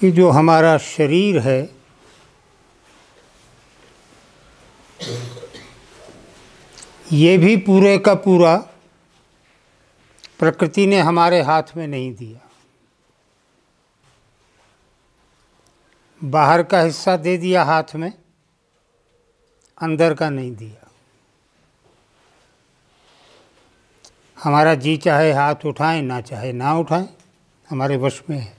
कि जो हमारा शरीर है ये भी पूरे का पूरा प्रकृति ने हमारे हाथ में नहीं दिया। बाहर का हिस्सा दे दिया हाथ में, अंदर का नहीं दिया। हमारा जी चाहे हाथ उठाएं, ना चाहे ना उठाएं, हमारे वश में है।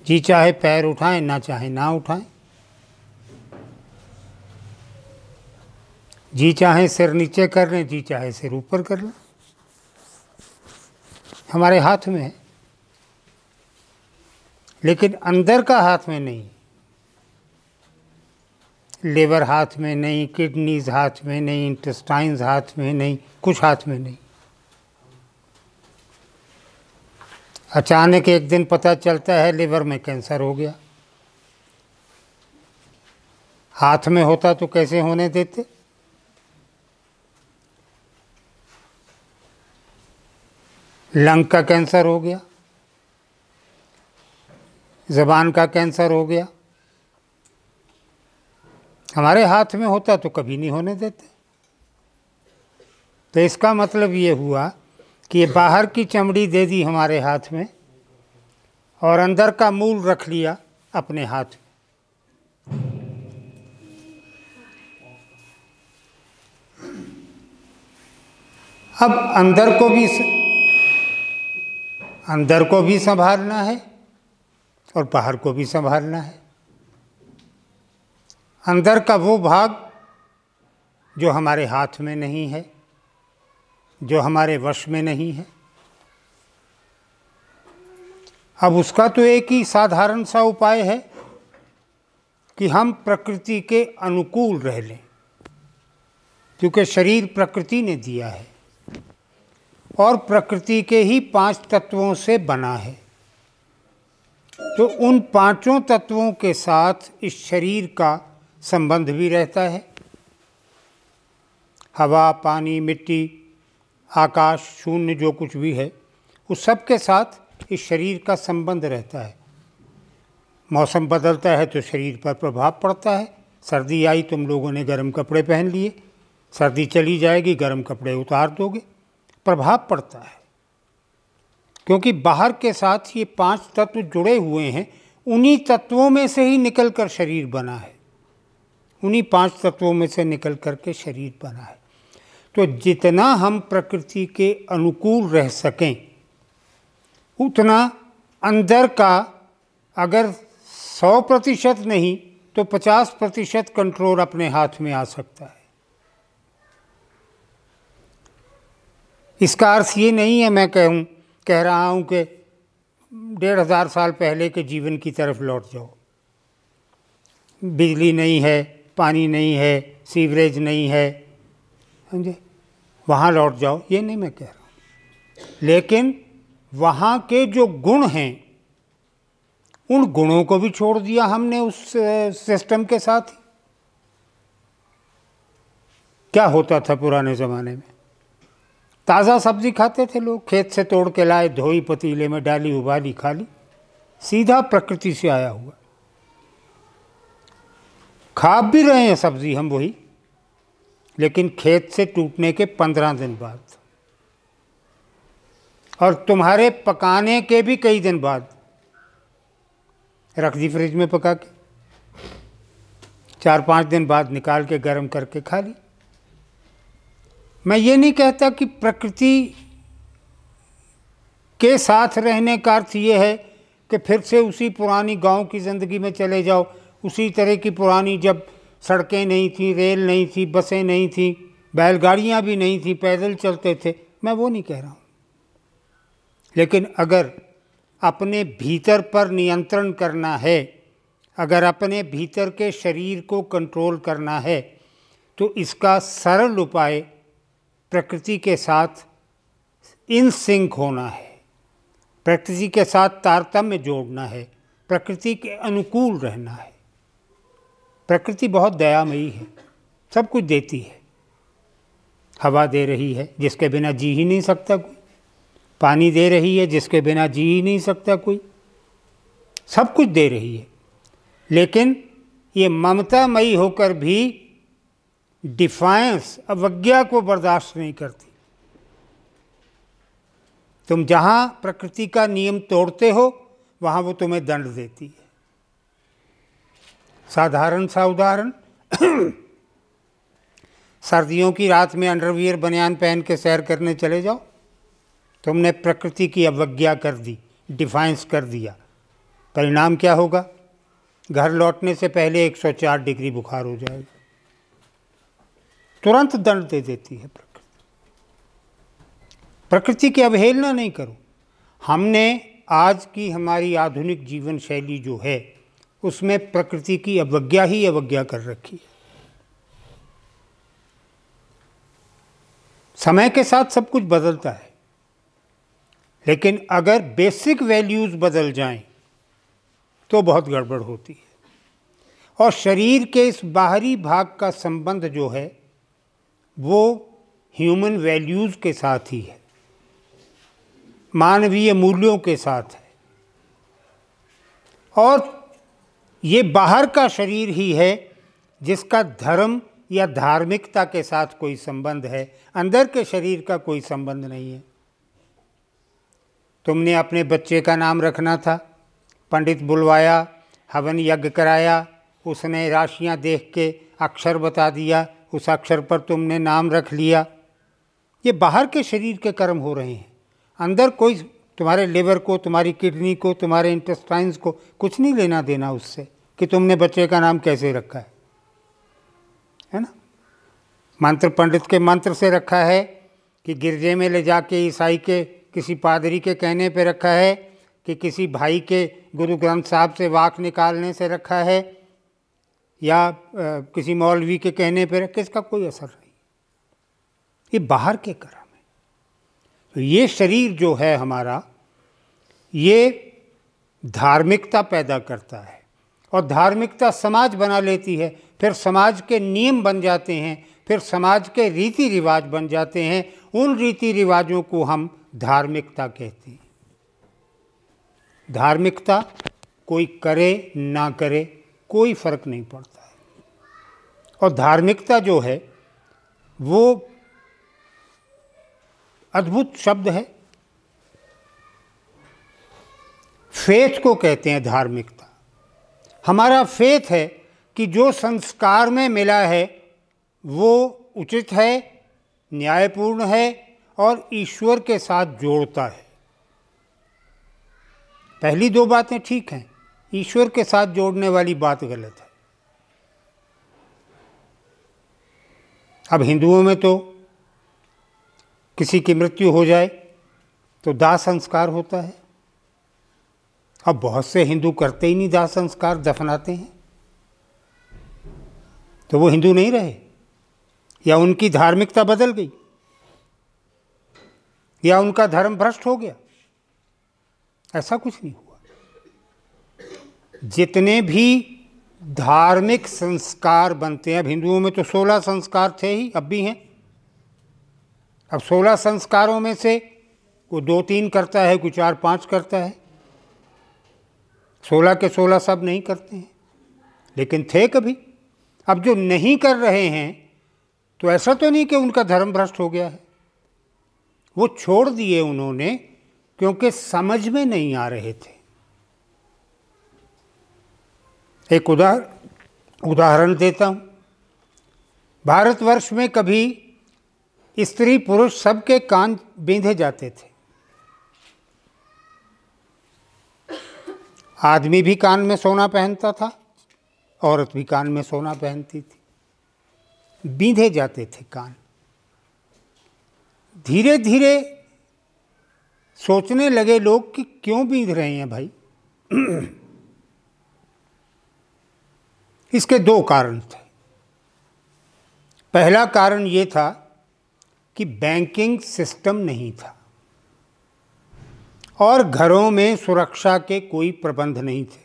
जी चाहे पैर उठाएं, ना चाहे ना उठाएं। जी चाहे सिर नीचे कर लें, जी चाहे सिर ऊपर कर लें, हमारे हाथ में है। लेकिन अंदर का हाथ में नहीं। लिवर हाथ में नहीं, किडनीज हाथ में नहीं, इंटेस्टाइन्स हाथ में नहीं, कुछ हाथ में नहीं। अचानक एक दिन पता चलता है लिवर में कैंसर हो गया। हाथ में होता तो कैसे होने देते? लंग का कैंसर हो गया, ज़बान का कैंसर हो गया। हमारे हाथ में होता तो कभी नहीं होने देते। तो इसका मतलब ये हुआ कि ये बाहर की चमड़ी दे दी हमारे हाथ में और अंदर का मूल रख लिया अपने हाथ में। अब अंदर को भी संभालना है और बाहर को भी संभालना है। अंदर का वो भाग जो हमारे हाथ में नहीं है, जो हमारे वश में नहीं है, अब उसका तो एक ही साधारण सा उपाय है कि हम प्रकृति के अनुकूल रह लें, क्योंकि शरीर प्रकृति ने दिया है और प्रकृति के ही 5 तत्वों से बना है। तो उन 5 तत्वों के साथ इस शरीर का संबंध भी रहता है। हवा, पानी, मिट्टी, आकाश, शून्य, जो कुछ भी है उस सब के साथ इस शरीर का संबंध रहता है। मौसम बदलता है तो शरीर पर प्रभाव पड़ता है। सर्दी आई, तुम लोगों ने गर्म कपड़े पहन लिए, सर्दी चली जाएगी, गर्म कपड़े उतार दोगे, प्रभाव पड़ता है। क्योंकि बाहर के साथ ये 5 तत्व जुड़े हुए हैं, उन्हीं तत्वों में से ही निकल कर शरीर बना है। उन्हीं 5 तत्वों में से निकल कर के शरीर बना है। तो जितना हम प्रकृति के अनुकूल रह सकें उतना अंदर का अगर 100% नहीं तो 50% कंट्रोल अपने हाथ में आ सकता है। इसका अर्थ ये नहीं है मैं कह रहा हूँ कि 1500 साल पहले के जीवन की तरफ लौट जाओ। बिजली नहीं है, पानी नहीं है, सीवरेज नहीं है, समझे, वहाँ लौट जाओ, ये नहीं मैं कह रहा हूँ। लेकिन वहाँ के जो गुण हैं उन गुणों को भी छोड़ दिया हमने उस सिस्टम के साथ ही। क्या होता था पुराने ज़माने में? ताज़ा सब्ज़ी खाते थे लोग, खेत से तोड़ के लाए, धोई, पतीले में डाली, उबाली, खा ली। सीधा प्रकृति से आया हुआ। खा भी रहे हैं सब्ज़ी हम वही, लेकिन खेत से टूटने के 15 दिन बाद और तुम्हारे पकाने के भी कई दिन बाद रख दी फ्रिज में पका के, 4-5 दिन बाद निकाल के गर्म करके खा ली। मैं ये नहीं कहता कि प्रकृति के साथ रहने का अर्थ ये है कि फिर से उसी पुरानी गांव की ज़िंदगी में चले जाओ, उसी तरह की पुरानी, जब सड़कें नहीं थी, रेल नहीं थी, बसें नहीं थी, बैलगाड़ियाँ भी नहीं थी, पैदल चलते थे। मैं वो नहीं कह रहा हूँ। लेकिन अगर अपने भीतर पर नियंत्रण करना है, अगर अपने भीतर के शरीर को कंट्रोल करना है, तो इसका सरल उपाय प्रकृति के साथ इन सिंक होना है, प्रकृति के साथ तारतम्य जोड़ना है, प्रकृति के अनुकूल रहना है। प्रकृति बहुत दयामयी है, सब कुछ देती है। हवा दे रही है जिसके बिना जी ही नहीं सकता कोई, पानी दे रही है जिसके बिना जी ही नहीं सकता कोई, सब कुछ दे रही है, लेकिन ये ममतामयी होकर भी डिफायंस, अवज्ञा को बर्दाश्त नहीं करती। तुम जहाँ प्रकृति का नियम तोड़ते हो वहाँ वो तुम्हें दंड देती है। साधारण सा उदाहरण, सर्दियों की रात में अंडरवियर बनियान पहन के सैर करने चले जाओ, तुमने प्रकृति की अवज्ञा कर दी, डिफाइंस कर दिया। परिणाम क्या होगा? घर लौटने से पहले 104 डिग्री बुखार हो जाएगा। तुरंत दंड दे देती है प्रकृति। प्रकृति की अवहेलना नहीं करो। हमने आज की हमारी आधुनिक जीवन शैली जो है उसमें प्रकृति की अवज्ञा ही अवज्ञा कर रखी है। समय के साथ सब कुछ बदलता है, लेकिन अगर बेसिक वैल्यूज़ बदल जाएं तो बहुत गड़बड़ होती है। और शरीर के इस बाहरी भाग का संबंध जो है वो ह्यूमन वैल्यूज़ के साथ ही है, मानवीय मूल्यों के साथ है। और ये बाहर का शरीर ही है जिसका धर्म या धार्मिकता के साथ कोई संबंध है, अंदर के शरीर का कोई संबंध नहीं है। तुमने अपने बच्चे का नाम रखना था, पंडित बुलवाया, हवन यज्ञ कराया, उसने राशियां देख के अक्षर बता दिया, उस अक्षर पर तुमने नाम रख लिया। ये बाहर के शरीर के कर्म हो रहे हैं, अंदर कोई तुम्हारे लिवर को, तुम्हारी किडनी को, तुम्हारे इंटेस्टाइन्स को कुछ नहीं लेना देना उससे कि तुमने बच्चे का नाम कैसे रखा है ना। मंत्र पंडित के मंत्र से रखा है कि गिरजे में ले जाके ईसाई के किसी पादरी के कहने पे रखा है कि किसी भाई के गुरु ग्रंथ साहब से वाक निकालने से रखा है या किसी मौलवी के कहने पे रखा, इसका कोई असर नहीं। ये बाहर के कर्म है। तो ये शरीर जो है हमारा, ये धार्मिकता पैदा करता है और धार्मिकता समाज बना लेती है, फिर समाज के नियम बन जाते हैं, फिर समाज के रीति रिवाज बन जाते हैं। उन रीति रिवाजों को हम धार्मिकता कहते हैं। धार्मिकता कोई करे ना करे कोई फर्क नहीं पड़ता है। और धार्मिकता जो है वो अद्भुत शब्द है। फेथ को कहते हैं धार्मिकता। हमारा फेथ है कि जो संस्कार में मिला है वो उचित है, न्यायपूर्ण है और ईश्वर के साथ जोड़ता है। पहली दो बातें ठीक हैं, ईश्वर के साथ जोड़ने वाली बात गलत है। अब हिंदुओं में तो किसी की मृत्यु हो जाए तो दाह संस्कार होता है। अब बहुत से हिंदू करते ही नहीं दाह संस्कार, दफनाते हैं। तो वो हिंदू नहीं रहे, या उनकी धार्मिकता बदल गई, या उनका धर्म भ्रष्ट हो गया। ऐसा कुछ नहीं हुआ। जितने भी धार्मिक संस्कार बनते हैं, अब हिंदुओं में तो 16 संस्कार थे ही, अब भी हैं। अब 16 संस्कारों में से कोई 2-3 करता है, कोई 4-5 करता है। 16 के 16 सब नहीं करते हैं, लेकिन थे कभी। अब जो नहीं कर रहे हैं तो ऐसा तो नहीं कि उनका धर्म भ्रष्ट हो गया है, वो छोड़ दिए उन्होंने क्योंकि समझ में नहीं आ रहे थे। एक उदाहरण देता हूँ। भारतवर्ष में कभी स्त्री पुरुष सबके कान बींधे जाते थे। आदमी भी कान में सोना पहनता था, औरत भी कान में सोना पहनती थी, बींधे जाते थे कान। धीरे धीरे सोचने लगे लोग कि क्यों बींध रहे हैं भाई। इसके 2 कारण थे। पहला कारण ये था कि बैंकिंग सिस्टम नहीं था और घरों में सुरक्षा के कोई प्रबंध नहीं थे,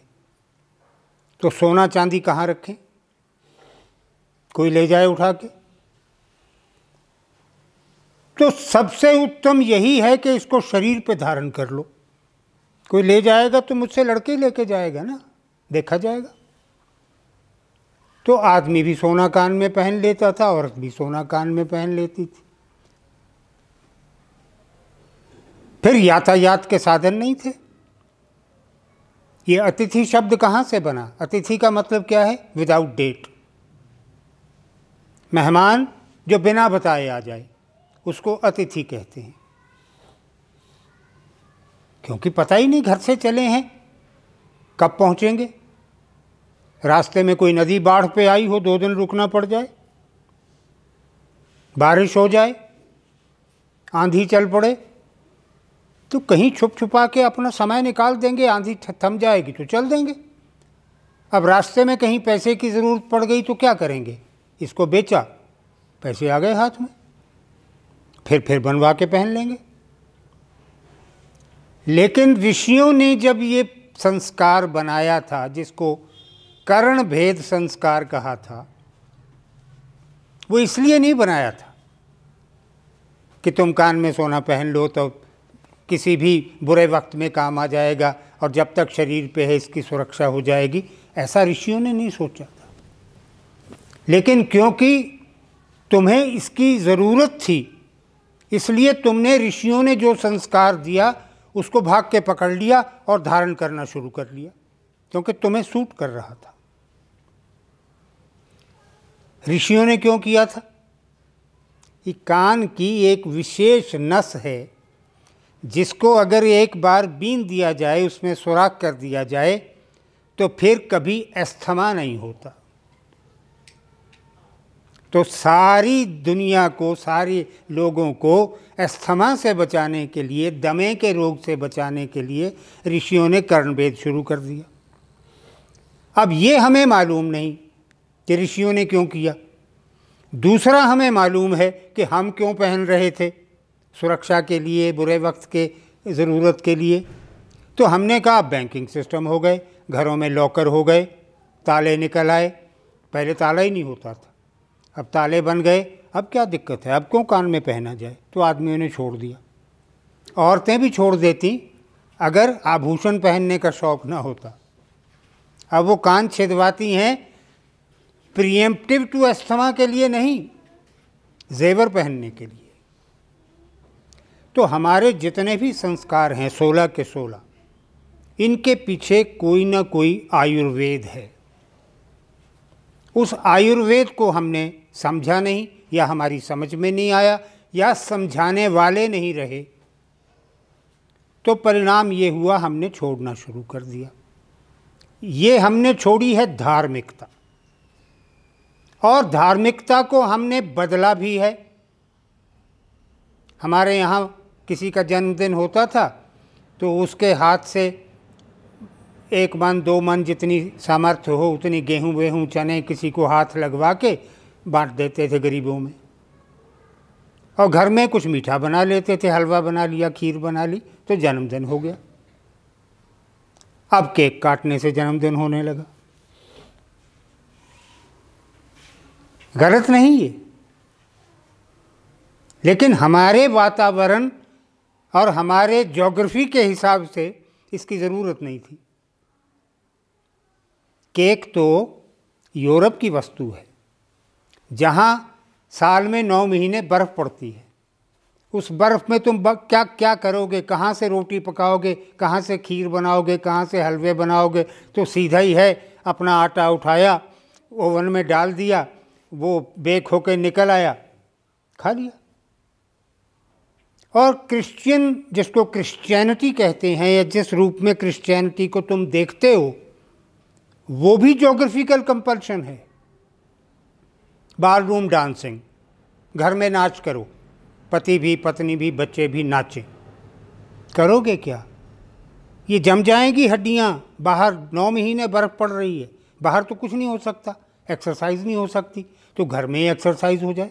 तो सोना चांदी कहाँ रखें, कोई ले जाए उठा के। तो सबसे उत्तम यही है कि इसको शरीर पे धारण कर लो, कोई ले जाएगा तो मुझसे लड़के ही लेके जाएगा ना, देखा जाएगा। तो आदमी भी सोना कान में पहन लेता था, औरत भी सोना कान में पहन लेती थी। फिर यातायात के साधन नहीं थे। ये अतिथि शब्द कहाँ से बना? अतिथि का मतलब क्या है? Without date. मेहमान जो बिना बताए आ जाए उसको अतिथि कहते हैं, क्योंकि पता ही नहीं घर से चले हैं कब पहुंचेंगे। रास्ते में कोई नदी बाढ़ पे आई हो, 2 दिन रुकना पड़ जाए, बारिश हो जाए, आंधी चल पड़े, तो कहीं छुप छुपा के अपना समय निकाल देंगे। आंधी थम जाएगी तो चल देंगे। अब रास्ते में कहीं पैसे की ज़रूरत पड़ गई तो क्या करेंगे? इसको बेचा, पैसे आ गए हाथ में, फिर बनवा के पहन लेंगे। लेकिन ऋषियों ने जब ये संस्कार बनाया था, जिसको कर्ण भेद संस्कार कहा था, वो इसलिए नहीं बनाया था कि तुम कान में सोना पहन लो तो किसी भी बुरे वक्त में काम आ जाएगा और जब तक शरीर पे है इसकी सुरक्षा हो जाएगी। ऐसा ऋषियों ने नहीं सोचा था। लेकिन क्योंकि तुम्हें इसकी ज़रूरत थी, इसलिए तुमने, ऋषियों ने जो संस्कार दिया उसको भाग के पकड़ लिया और धारण करना शुरू कर लिया, क्योंकि तुम्हें सूट कर रहा था। ऋषियों ने क्यों किया था? कि कान की एक विशेष नस है जिसको अगर एक बार बीन दिया जाए, उसमें सुराख कर दिया जाए, तो फिर कभी अस्थमा नहीं होता। तो सारी दुनिया को, सारे लोगों को अस्थमा से बचाने के लिए, दमे के रोग से बचाने के लिए ऋषियों ने कर्णवेद शुरू कर दिया। अब ये हमें मालूम नहीं कि ऋषियों ने क्यों किया। दूसरा हमें मालूम है कि हम क्यों पहन रहे थे, सुरक्षा के लिए, बुरे वक्त के ज़रूरत के लिए। तो हमने कहा बैंकिंग सिस्टम हो गए, घरों में लॉकर हो गए, ताले निकल आए। पहले ताला ही नहीं होता था, अब ताले बन गए। अब क्या दिक्कत है, अब क्यों कान में पहना जाए? तो आदमियों ने छोड़ दिया। औरतें भी छोड़ देती अगर आभूषण पहनने का शौक़ ना होता। अब वो कान छिदवाती हैं प्रीएम्प्टिव टू अस्थमा के लिए नहीं, जेवर पहनने के लिए। तो हमारे जितने भी संस्कार हैं 16 के 16, इनके पीछे कोई ना कोई आयुर्वेद है। उस आयुर्वेद को हमने समझा नहीं, या हमारी समझ में नहीं आया, या समझाने वाले नहीं रहे, तो परिणाम ये हुआ हमने छोड़ना शुरू कर दिया। ये हमने छोड़ी है धार्मिकता, और धार्मिकता को हमने बदला भी है। हमारे यहाँ किसी का जन्मदिन होता था तो उसके हाथ से 1 मन 2 मन जितनी सामर्थ्य हो उतनी गेहूँ वेहूँ चने किसी को हाथ लगवा के बांट देते थे गरीबों में, और घर में कुछ मीठा बना लेते थे, हलवा बना लिया, खीर बना ली, तो जन्मदिन हो गया। अब केक काटने से जन्मदिन होने लगा। गलत नहीं ये, लेकिन हमारे वातावरण और हमारे ज्योग्राफी के हिसाब से इसकी ज़रूरत नहीं थी। केक तो यूरोप की वस्तु है, जहाँ साल में 9 महीने बर्फ़ पड़ती है। उस बर्फ़ में तुम क्या क्या करोगे? कहाँ से रोटी पकाओगे, कहाँ से खीर बनाओगे, कहाँ से हलवे बनाओगे? तो सीधा ही है, अपना आटा उठाया, ओवन में डाल दिया, वो बेक होकर निकल आया, खा लिया। और क्रिश्चियन, जिसको क्रिश्चियनिटी कहते हैं, या जिस रूप में क्रिश्चियनिटी को तुम देखते हो, वो भी ज्योग्राफिकल कंपल्शन है। बाल रूम डांसिंग, घर में नाच करो, पति भी पत्नी भी बच्चे भी नाचें। करोगे क्या? ये जम जाएंगी हड्डियाँ। बाहर 9 महीने बर्फ़ पड़ रही है, बाहर तो कुछ नहीं हो सकता, एक्सरसाइज नहीं हो सकती, तो घर में ही एक्सरसाइज हो जाए।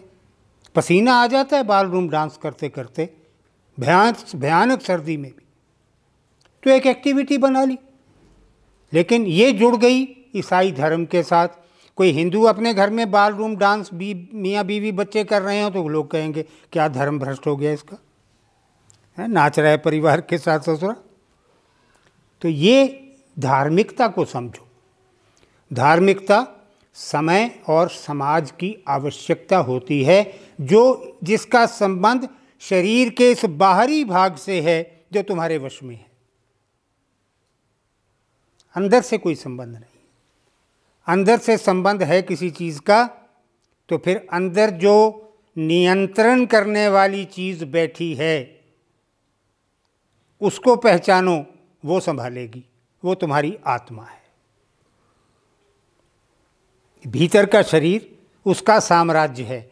पसीना आ जाता है बाल रूम डांस करते करते, भयानक सर्दी में भी, तो एक एक्टिविटी बना ली। लेकिन ये जुड़ गई ईसाई धर्म के साथ। कोई हिंदू अपने घर में बाल रूम डांस मियाँ बीवी बच्चे कर रहे हो तो लोग कहेंगे क्या धर्म भ्रष्ट हो गया इसका, है नाच रहा है परिवार के साथ ससुरा। तो ये धार्मिकता को समझो। धार्मिकता समय और समाज की आवश्यकता होती है, जो जिसका संबंध शरीर के इस बाहरी भाग से है जो तुम्हारे वश में है, अंदर से कोई संबंध नहीं। अंदर से संबंध है किसी चीज़ का, तो फिर अंदर जो नियंत्रण करने वाली चीज़ बैठी है उसको पहचानो, वो संभालेगी, वो तुम्हारी आत्मा है। भीतर का शरीर उसका साम्राज्य है,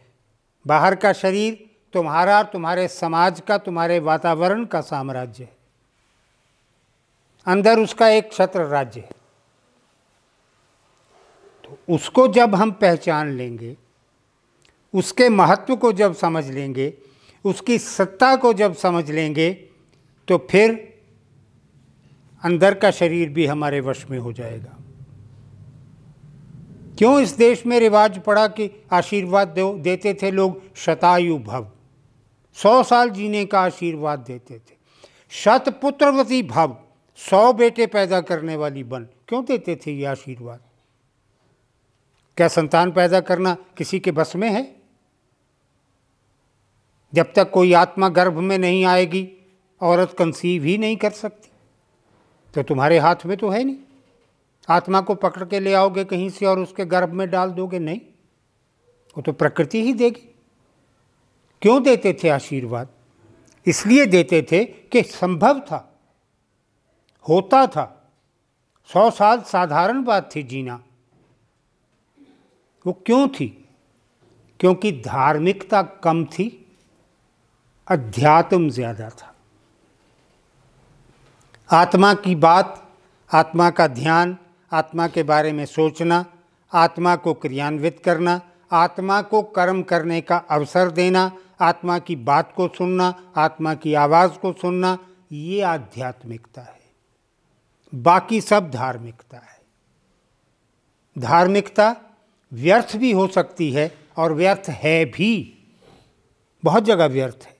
बाहर का शरीर तुम्हारा, तुम्हारे समाज का, तुम्हारे वातावरण का साम्राज्य है, अंदर उसका एक छत्र राज्य है। तो उसको जब हम पहचान लेंगे, उसके महत्व को जब समझ लेंगे, उसकी सत्ता को जब समझ लेंगे, तो फिर अंदर का शरीर भी हमारे वश में हो जाएगा। क्यों इस देश में रिवाज पड़ा कि आशीर्वाद देते थे लोग, शतायु भव, 100 साल जीने का आशीर्वाद देते थे। शतपुत्रवती भव, 100 बेटे पैदा करने वाली बन, क्यों देते थे ये आशीर्वाद? क्या संतान पैदा करना किसी के बस में है? जब तक कोई आत्मा गर्भ में नहीं आएगी, औरत कंसीव ही नहीं कर सकती। तो तुम्हारे हाथ में तो है नहीं, आत्मा को पकड़ के ले आओगे कहीं से और उसके गर्भ में डाल दोगे? नहीं, वो तो प्रकृति ही देगी। क्यों देते थे आशीर्वाद? इसलिए देते थे कि संभव था, होता था। 100 साल साधारण बात थी जीना। वो क्यों थी? क्योंकि धार्मिकता कम थी, अध्यात्म ज़्यादा था। आत्मा की बात, आत्मा का ध्यान, आत्मा के बारे में सोचना, आत्मा को क्रियान्वित करना, आत्मा को कर्म करने का अवसर देना, आत्मा की बात को सुनना, आत्मा की आवाज़ को सुनना, ये आध्यात्मिकता है। बाकी सब धार्मिकता है। धार्मिकता व्यर्थ भी हो सकती है और व्यर्थ है भी, बहुत जगह व्यर्थ है।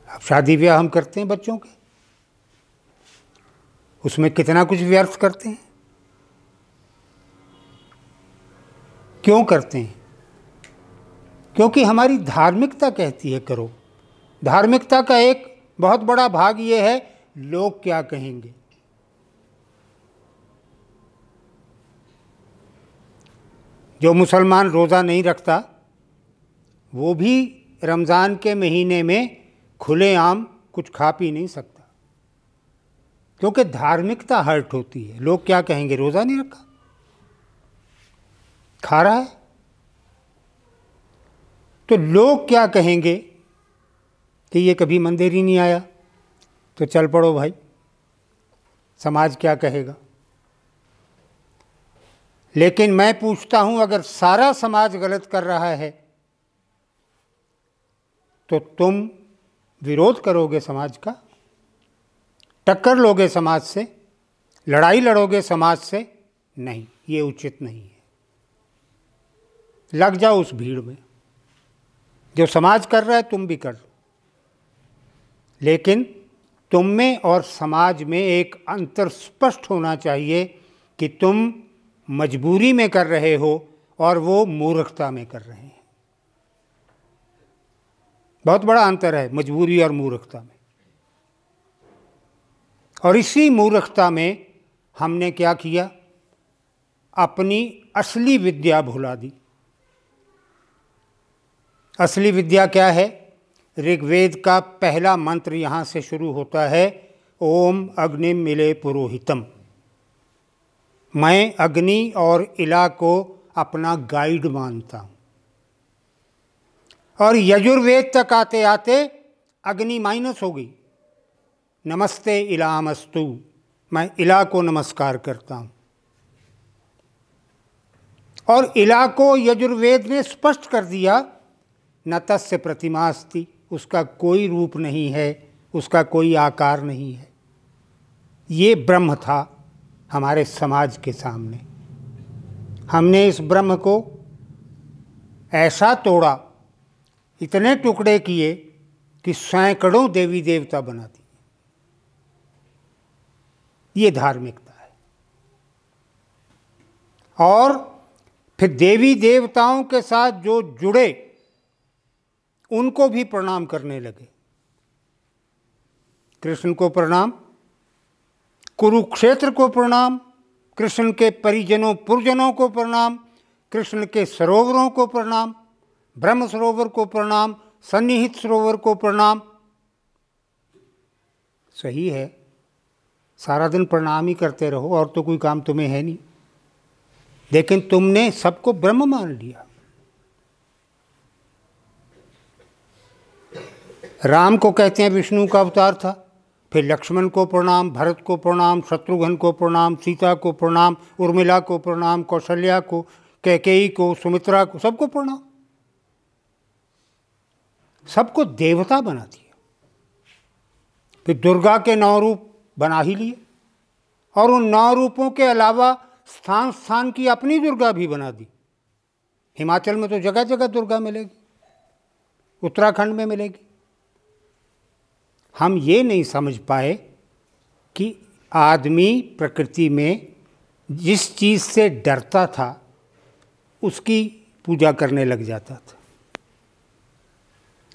अब शादी ब्याह हम करते हैं बच्चों के, उसमें कितना कुछ व्यर्थ करते हैं। क्यों करते हैं? क्योंकि हमारी धार्मिकता कहती है करो। धार्मिकता का एक बहुत बड़ा भाग ये है, लोग क्या कहेंगे। जो मुसलमान रोज़ा नहीं रखता, वो भी रमज़ान के महीने में खुलेआम कुछ खा पी नहीं सकता, क्योंकि धार्मिकता हर्ट होती है। लोग क्या कहेंगे, रोज़ा नहीं रखा, खा रहा है। तो लोग क्या कहेंगे कि ये कभी मंदिर ही नहीं आया, तो चल पड़ो भाई, समाज क्या कहेगा। लेकिन मैं पूछता हूं, अगर सारा समाज गलत कर रहा है तो तुम विरोध करोगे समाज का, टक्कर लोगे समाज से, लड़ाई लड़ोगे समाज से? नहीं, ये उचित नहीं है। लग जाओ उस भीड़ में, जो समाज कर रहा है तुम भी कर लो, लेकिन तुम में और समाज में एक अंतर स्पष्ट होना चाहिए कि तुम मजबूरी में कर रहे हो और वो मूर्खता में कर रहे हैं। बहुत बड़ा अंतर है मजबूरी और मूर्खता में। और इसी मूर्खता में हमने क्या किया, अपनी असली विद्या भुला दी। असली विद्या क्या है? ऋग्वेद का पहला मंत्र यहाँ से शुरू होता है, ओम अग्निम मिले पुरोहितम। मैं अग्नि और इला को अपना गाइड मानता हूँ। और यजुर्वेद तक आते आते अग्नि माइनस हो गई, नमस्ते इलामस्तु, मैं इला को नमस्कार करता हूँ। और इला को यजुर्वेद ने स्पष्ट कर दिया, न तस्य प्रतिमास्ति, उसका कोई रूप नहीं है, उसका कोई आकार नहीं है। ये ब्रह्म था हमारे समाज के सामने। हमने इस ब्रह्म को ऐसा तोड़ा, इतने टुकड़े किए कि सैकड़ों देवी देवता बना दिए। ये धार्मिकता है। और फिर देवी देवताओं के साथ जो जुड़े उनको भी प्रणाम करने लगे। कृष्ण को प्रणाम, कुरुक्षेत्र को प्रणाम, कृष्ण के परिजनों पुरजनों को प्रणाम, कृष्ण के सरोवरों को प्रणाम, ब्रह्म सरोवर को प्रणाम, सन्निहित सरोवर को प्रणाम। सही है, सारा दिन प्रणाम ही करते रहो और तो कोई काम तुम्हें है नहीं, लेकिन तुमने सबको ब्रह्म मान लिया। राम को कहते हैं विष्णु का अवतार था, फिर लक्ष्मण को प्रणाम, भरत को प्रणाम, शत्रुघ्न को प्रणाम, सीता को प्रणाम, उर्मिला को प्रणाम, कौशल्या को, कैकेयी को, सुमित्रा को, सबको प्रणाम। सबको देवता बना दिया। फिर दुर्गा के 9 रूप बना ही लिए और उन 9 रूपों के अलावा स्थान स्थान की अपनी दुर्गा भी बना दी। हिमाचल में तो जगह जगह दुर्गा मिलेगी, उत्तराखंड में मिलेगी। हम ये नहीं समझ पाए कि आदमी प्रकृति में जिस चीज़ से डरता था उसकी पूजा करने लग जाता था।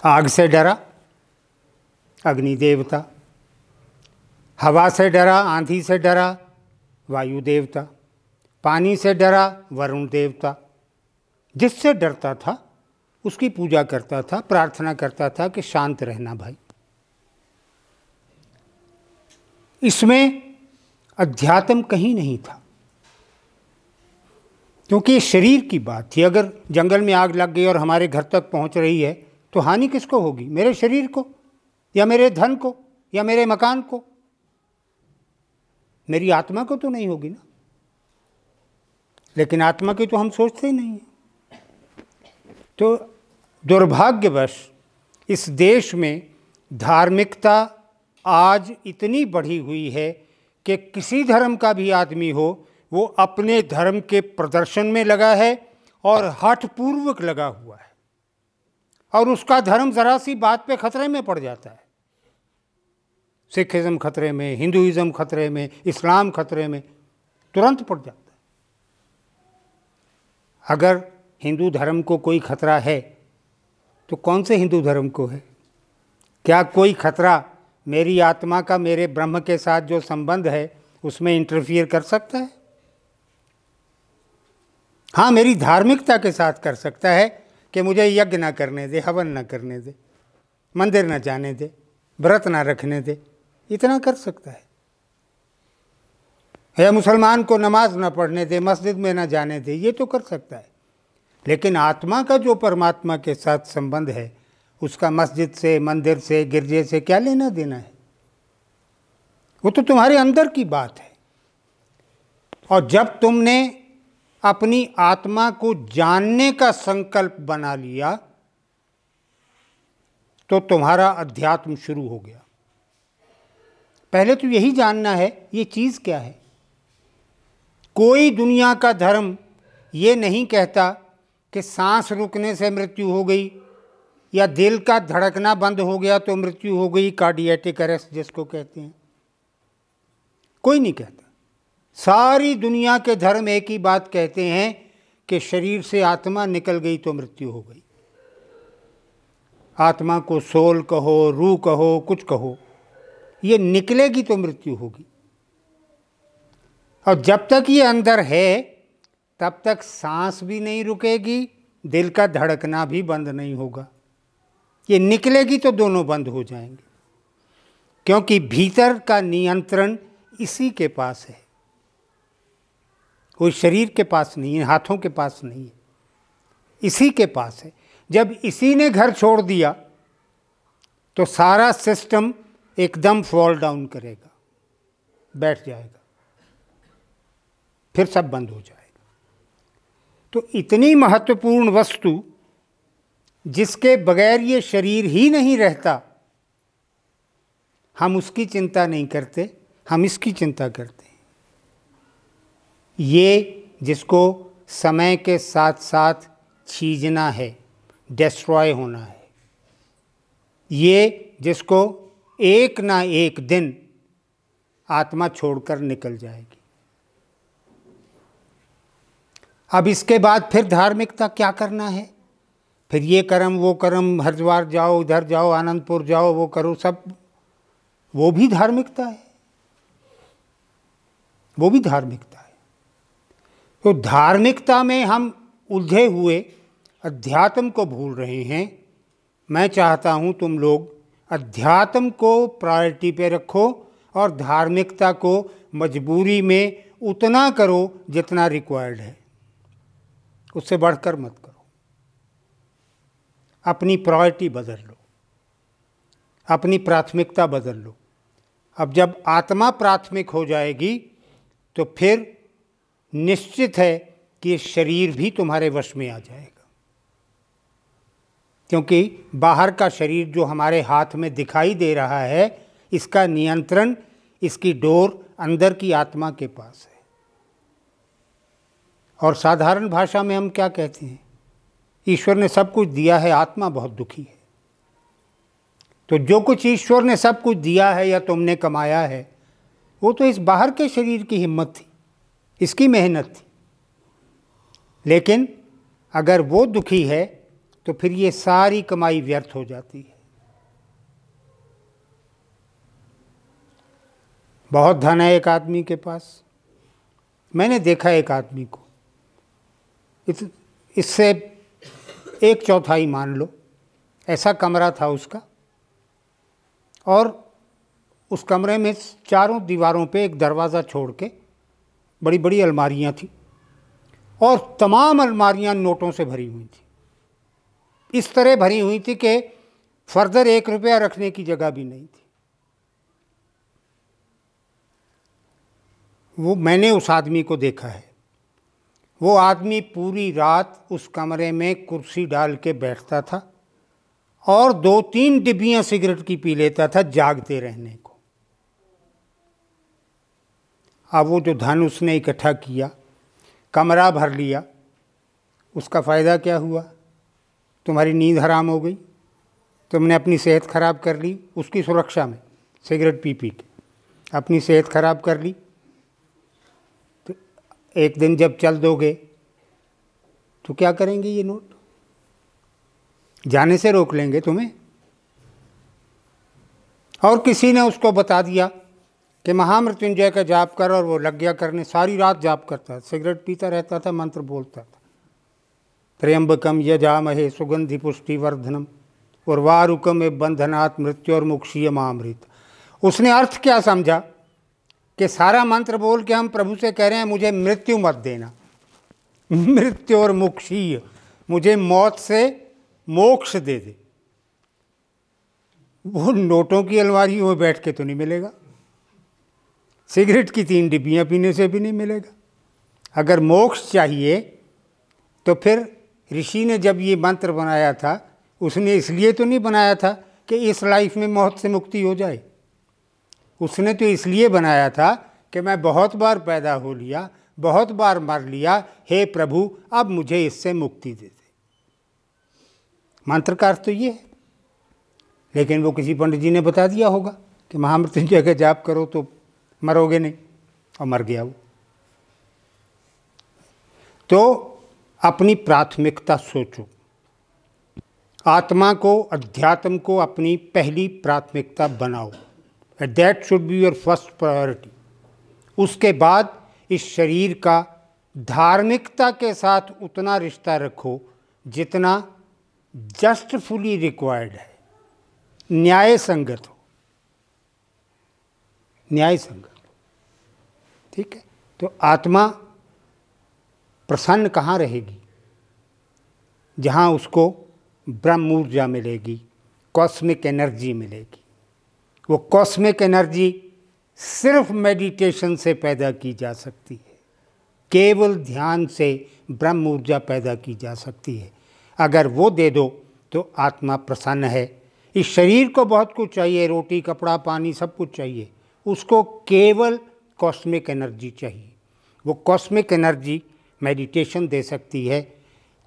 आग से डरा, अग्नि देवता, हवा से डरा, आंधी से डरा, वायु देवता, पानी से डरा, वरुण देवता। जिससे डरता था उसकी पूजा करता था, प्रार्थना करता था कि शांत रहना भाई। इसमें अध्यात्म कहीं नहीं था, क्योंकि ये शरीर की बात थी। अगर जंगल में आग लग गई और हमारे घर तक पहुंच रही है तो हानि किसको होगी? मेरे शरीर को, या मेरे धन को, या मेरे मकान को? मेरी आत्मा को तो नहीं होगी ना। लेकिन आत्मा की तो हम सोचते ही नहीं हैं। तो दुर्भाग्यवश इस देश में धार्मिकता आज इतनी बढ़ी हुई है कि किसी धर्म का भी आदमी हो, वो अपने धर्म के प्रदर्शन में लगा है और हठपूर्वक लगा हुआ है, और उसका धर्म ज़रा सी बात पे खतरे में पड़ जाता है। सिखिज़म खतरे में, हिंदुइज़म खतरे में, इस्लाम खतरे में तुरंत पड़ जाता है। अगर हिंदू धर्म को कोई खतरा है तो कौन से हिंदू धर्म को है? क्या कोई खतरा मेरी आत्मा का मेरे ब्रह्म के साथ जो संबंध है उसमें इंटरफियर कर सकता है? हाँ, मेरी धार्मिकता के साथ कर सकता है कि मुझे यज्ञ ना करने दे, हवन ना करने दे, मंदिर ना जाने दे, व्रत ना रखने दे, इतना कर सकता है। या मुसलमान को नमाज ना पढ़ने दे, मस्जिद में ना जाने दे, ये तो कर सकता है। लेकिन आत्मा का जो परमात्मा के साथ संबंध है उसका मस्जिद से, मंदिर से, गिरजे से क्या लेना देना है? वो तो तुम्हारे अंदर की बात है। और जब तुमने अपनी आत्मा को जानने का संकल्प बना लिया तो तुम्हारा अध्यात्म शुरू हो गया। पहले तो यही जानना है ये चीज़ क्या है। कोई दुनिया का धर्म ये नहीं कहता कि सांस रुकने से मृत्यु हो गई या दिल का धड़कना बंद हो गया तो मृत्यु हो गई, कार्डियक अरेस्ट जिसको कहते हैं। कोई नहीं कहता। सारी दुनिया के धर्म एक ही बात कहते हैं कि शरीर से आत्मा निकल गई तो मृत्यु हो गई। आत्मा को सोल कहो, रूह कहो, कुछ कहो, ये निकलेगी तो मृत्यु होगी। और जब तक ये अंदर है तब तक सांस भी नहीं रुकेगी, दिल का धड़कना भी बंद नहीं होगा। ये निकलेगी तो दोनों बंद हो जाएंगे, क्योंकि भीतर का नियंत्रण इसी के पास है, कोई शरीर के पास नहीं है, हाथों के पास नहीं है, इसी के पास है। जब इसी ने घर छोड़ दिया तो सारा सिस्टम एकदम फॉल डाउन करेगा, बैठ जाएगा, फिर सब बंद हो जाएगा। तो इतनी महत्वपूर्ण वस्तु जिसके बगैर ये शरीर ही नहीं रहता, हम उसकी चिंता नहीं करते, हम इसकी चिंता करते हैं। ये जिसको समय के साथ साथ छीजना है, डिस्ट्रॉय होना है, ये जिसको एक ना एक दिन आत्मा छोड़कर निकल जाएगी। अब इसके बाद फिर धार्मिकता क्या करना है? फिर ये कर्म वो कर्म, हरिद्वार जाओ, इधर जाओ, आनंदपुर जाओ, वो करो, सब वो भी धार्मिकता है, वो भी धार्मिकता है। तो धार्मिकता में हम उलझे हुए अध्यात्म को भूल रहे हैं। मैं चाहता हूँ तुम लोग अध्यात्म को प्रायोरिटी पे रखो और धार्मिकता को मजबूरी में उतना करो जितना रिक्वायर्ड है, उससे बढ़कर मत करो। अपनी प्रायोरिटी बदल लो, अपनी प्राथमिकता बदल लो। अब जब आत्मा प्राथमिक हो जाएगी तो फिर निश्चित है कि ये शरीर भी तुम्हारे वश में आ जाएगा, क्योंकि बाहर का शरीर जो हमारे हाथ में दिखाई दे रहा है, इसका नियंत्रण, इसकी डोर अंदर की आत्मा के पास है। और साधारण भाषा में हम क्या कहते हैं? ईश्वर ने सब कुछ दिया है, आत्मा बहुत दुखी है। तो जो कुछ ईश्वर ने सब कुछ दिया है या तुमने कमाया है, वो तो इस बाहर के शरीर की हिम्मत थी, इसकी मेहनत थी। लेकिन अगर वो दुखी है तो फिर ये सारी कमाई व्यर्थ हो जाती है। बहुत धन है एक आदमी के पास। मैंने देखा एक आदमी को, इससे 1/4 मान लो ऐसा कमरा था उसका, और उस कमरे में चारों दीवारों पे एक दरवाज़ा छोड़ के बड़ी बड़ी अलमारियां थी, और तमाम अलमारियां नोटों से भरी हुई थी। इस तरह भरी हुई थी कि फर्दर 1 रुपया रखने की जगह भी नहीं थी। वो मैंने उस आदमी को देखा है। वो आदमी पूरी रात उस कमरे में कुर्सी डाल के बैठता था और 2-3 डिब्बियां सिगरेट की पी लेता था जागते रहने को। अब वो जो धन उसने इकट्ठा किया, कमरा भर लिया, उसका फ़ायदा क्या हुआ? तुम्हारी नींद हराम हो गई, तुमने अपनी सेहत ख़राब कर ली उसकी सुरक्षा में, सिगरेट पी पी के अपनी सेहत ख़राब कर ली। तो एक दिन जब चल दोगे तो क्या करेंगे ये नोट? जाने से रोक लेंगे तुम्हें। और किसी ने उसको बता दिया कि महामृत्युंजय का जाप कर, और वो लग गया करने। सारी रात जाप करता, सिगरेट पीता रहता था, मंत्र बोलता था, त्र्यंबकम यजामहे सुगंधि पुष्टि वर्धनम उर्वारुकम बंधनात् मृत्योर्मुक्षीयमामृत। उसने अर्थ क्या समझा कि सारा मंत्र बोल के हम प्रभु से कह रहे हैं मुझे मृत्यु मत देना, मृत्योर्मुक्षीय, मुझे मौत से मोक्ष दे दे। वो नोटों की अलमारी में बैठ के तो नहीं मिलेगा, सिगरेट की 3 डिब्बियां पीने से भी नहीं मिलेगा। अगर मोक्ष चाहिए तो फिर ऋषि ने जब ये मंत्र बनाया था, उसने इसलिए तो नहीं बनाया था कि इस लाइफ में मौत से मुक्ति हो जाए। उसने तो इसलिए बनाया था कि मैं बहुत बार पैदा हो लिया, बहुत बार मर लिया, हे प्रभु अब मुझे इससे मुक्ति दे दे। मंत्र का अर्थ तो ये है। लेकिन वो किसी पंडित जी ने बता दिया होगा कि महामृत्युंजय का जाप करो तो मरोगे नहीं, और मर गया वो। तो अपनी प्राथमिकता सोचो, आत्मा को, अध्यात्म को अपनी पहली प्राथमिकता बनाओ। That should be your first priority. उसके बाद इस शरीर का धार्मिकता के साथ उतना रिश्ता रखो जितना जस्टफुली रिक्वायर्ड है, न्याय संगत हो, न्याय संगत हो। ठीक है? तो आत्मा प्रसन्न कहाँ रहेगी? जहाँ उसको ब्रह्म ऊर्जा मिलेगी, कॉस्मिक एनर्जी मिलेगी। वो कॉस्मिक एनर्जी सिर्फ मेडिटेशन से पैदा की जा सकती है, केवल ध्यान से ब्रह्म ऊर्जा पैदा की जा सकती है। अगर वो दे दो तो आत्मा प्रसन्न है। इस शरीर को बहुत कुछ चाहिए, रोटी, कपड़ा, पानी, सब कुछ चाहिए, उसको केवल कॉस्मिक एनर्जी चाहिए। वो कॉस्मिक एनर्जी मेडिटेशन दे सकती है।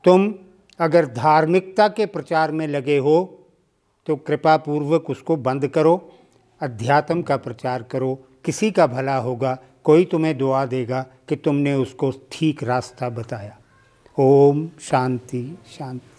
तुम अगर धार्मिकता के प्रचार में लगे हो तो कृपा पूर्वक उसको बंद करो, अध्यात्म का प्रचार करो, किसी का भला होगा, कोई तुम्हें दुआ देगा कि तुमने उसको ठीक रास्ता बताया। ओम शांति शांति।